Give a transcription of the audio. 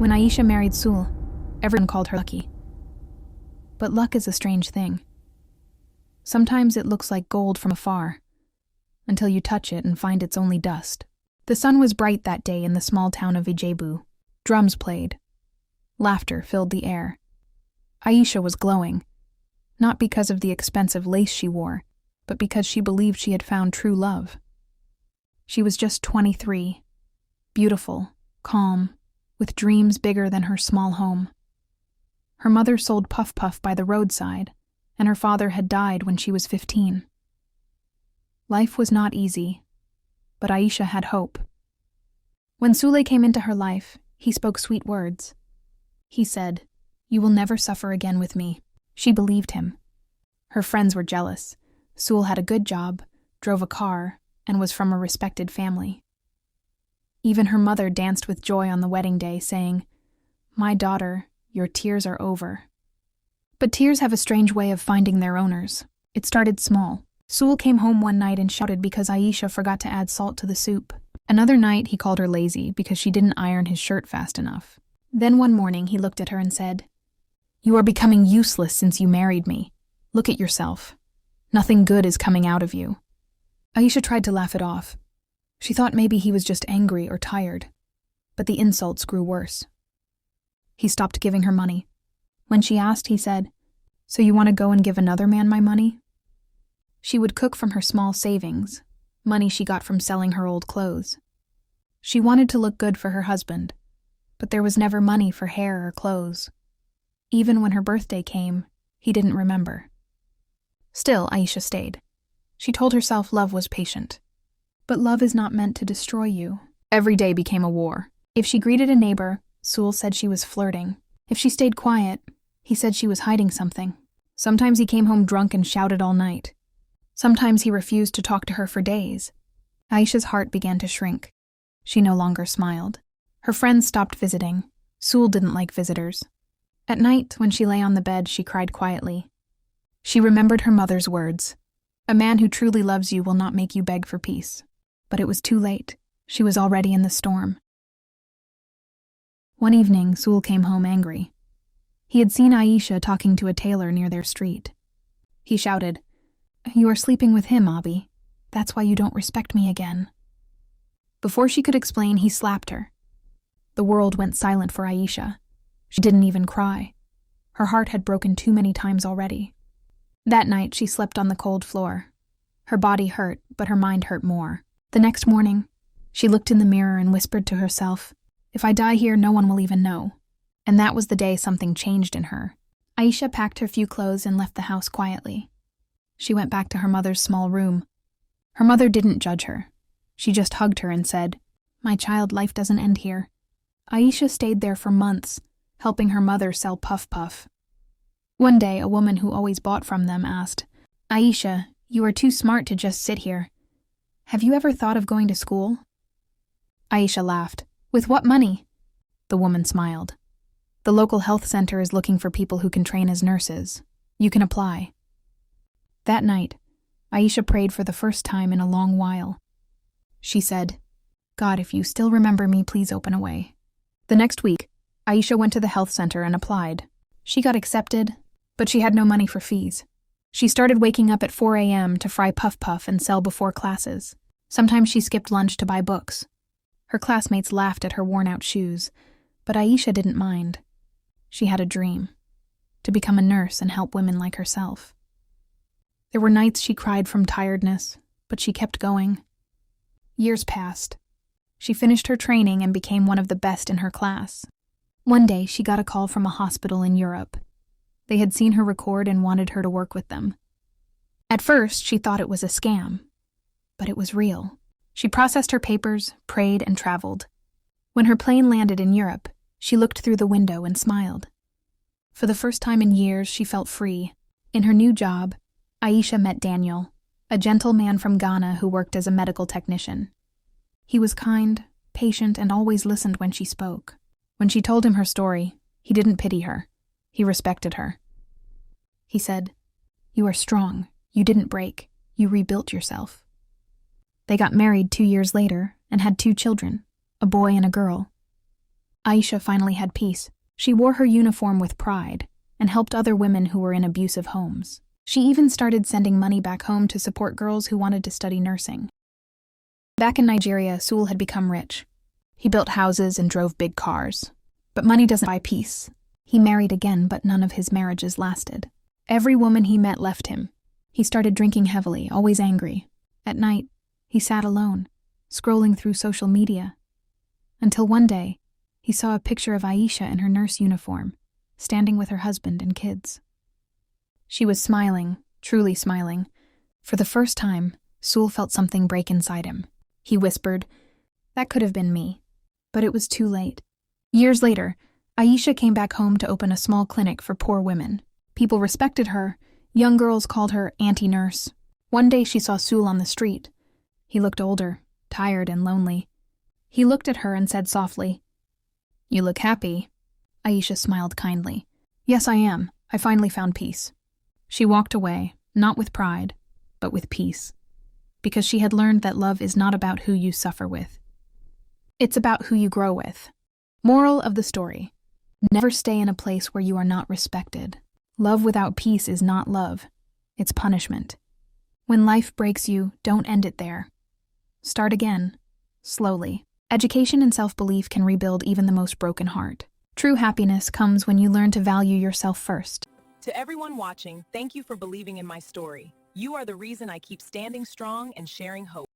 When Aisha married Sul, everyone called her lucky. But luck is a strange thing. Sometimes it looks like gold from afar, until you touch it and find it's only dust. The sun was bright that day in the small town of Ijebu. Drums played. Laughter filled the air. Aisha was glowing, not because of the expensive lace she wore, but because she believed she had found true love. She was just 23, beautiful, calm, with dreams bigger than her small home. Her mother sold Puff Puff by the roadside, and her father had died when she was 15. Life was not easy, but Aisha had hope. When Sule came into her life, he spoke sweet words. He said, "You will never suffer again with me." She believed him. Her friends were jealous. Sul had a good job, drove a car, and was from a respected family. Even her mother danced with joy on the wedding day, saying, "My daughter, your tears are over." But tears have a strange way of finding their owners. It started small. Sul came home one night and shouted because Aisha forgot to add salt to the soup. Another night he called her lazy because she didn't iron his shirt fast enough. Then one morning he looked at her and said, "You are becoming useless since you married me. Look at yourself. Nothing good is coming out of you." Aisha tried to laugh it off. She thought maybe he was just angry or tired, but the insults grew worse. He stopped giving her money. When she asked, he said, "So you want to go and give another man my money?" She would cook from her small savings, money she got from selling her old clothes. She wanted to look good for her husband, but there was never money for hair or clothes. Even when her birthday came, he didn't remember. Still, Aisha stayed. She told herself love was patient. But love is not meant to destroy you. Every day became a war. If she greeted a neighbor, Sul said she was flirting. If she stayed quiet, he said she was hiding something. Sometimes he came home drunk and shouted all night. Sometimes he refused to talk to her for days. Aisha's heart began to shrink. She no longer smiled. Her friends stopped visiting. Sul didn't like visitors. At night, when she lay on the bed, she cried quietly. She remembered her mother's words. "A man who truly loves you will not make you beg for peace." But it was too late. She was already in the storm. One evening, Sul came home angry. He had seen Aisha talking to a tailor near their street. He shouted, "You are sleeping with him, Abi. That's why you don't respect me again." Before she could explain, he slapped her. The world went silent for Aisha. She didn't even cry. Her heart had broken too many times already. That night, she slept on the cold floor. Her body hurt, but her mind hurt more. The next morning, she looked in the mirror and whispered to herself, "If I die here, no one will even know." And that was the day something changed in her. Aisha packed her few clothes and left the house quietly. She went back to her mother's small room. Her mother didn't judge her. She just hugged her and said, "My child, life doesn't end here." Aisha stayed there for months, helping her mother sell Puff Puff. One day, a woman who always bought from them asked, "Aisha, you are too smart to just sit here. Have you ever thought of going to school?" Aisha laughed. "With what money?" The woman smiled. "The local health center is looking for people who can train as nurses. You can apply." That night, Aisha prayed for the first time in a long while. She said, "God, if you still remember me, please open a way." The next week, Aisha went to the health center and applied. She got accepted, but she had no money for fees. She started waking up at 4 a.m. to fry Puff Puff and sell before classes. Sometimes she skipped lunch to buy books. Her classmates laughed at her worn-out shoes, but Aisha didn't mind. She had a dream, to become a nurse and help women like herself. There were nights she cried from tiredness, but she kept going. Years passed. She finished her training and became one of the best in her class. One day, she got a call from a hospital in Europe. They had seen her record and wanted her to work with them. At first, she thought it was a scam, but it was real. She processed her papers, prayed, and traveled. When her plane landed in Europe, she looked through the window and smiled. For the first time in years, she felt free. In her new job, Aisha met Daniel, a gentle man from Ghana who worked as a medical technician. He was kind, patient, and always listened when she spoke. When she told him her story, he didn't pity her. He respected her. He said, "You are strong. You didn't break. You rebuilt yourself." They got married 2 years later and had 2 children, a boy and a girl. Aisha finally had peace. She wore her uniform with pride and helped other women who were in abusive homes. She even started sending money back home to support girls who wanted to study nursing. Back in Nigeria, Sule had become rich. He built houses and drove big cars. But money doesn't buy peace. He married again, but none of his marriages lasted. Every woman he met left him. He started drinking heavily, always angry. At night, he sat alone, scrolling through social media. Until one day, he saw a picture of Aisha in her nurse uniform, standing with her husband and kids. She was smiling, truly smiling. For the first time, Sule felt something break inside him. He whispered, "That could have been me." But it was too late. Years later, Aisha came back home to open a small clinic for poor women. People respected her. Young girls called her Auntie Nurse. One day she saw Sule on the street. He looked older, tired and lonely. He looked at her and said softly, "You look happy." Aisha smiled kindly. "Yes, I am. I finally found peace." She walked away, not with pride, but with peace. Because she had learned that love is not about who you suffer with. It's about who you grow with. Moral of the story: never stay in a place where you are not respected. Love without peace is not love. It's punishment. When life breaks you, don't end it there. Start again, slowly. Education and self-belief can rebuild even the most broken heart. True happiness comes when you learn to value yourself first. To everyone watching, thank you for believing in my story. You are the reason I keep standing strong and sharing hope.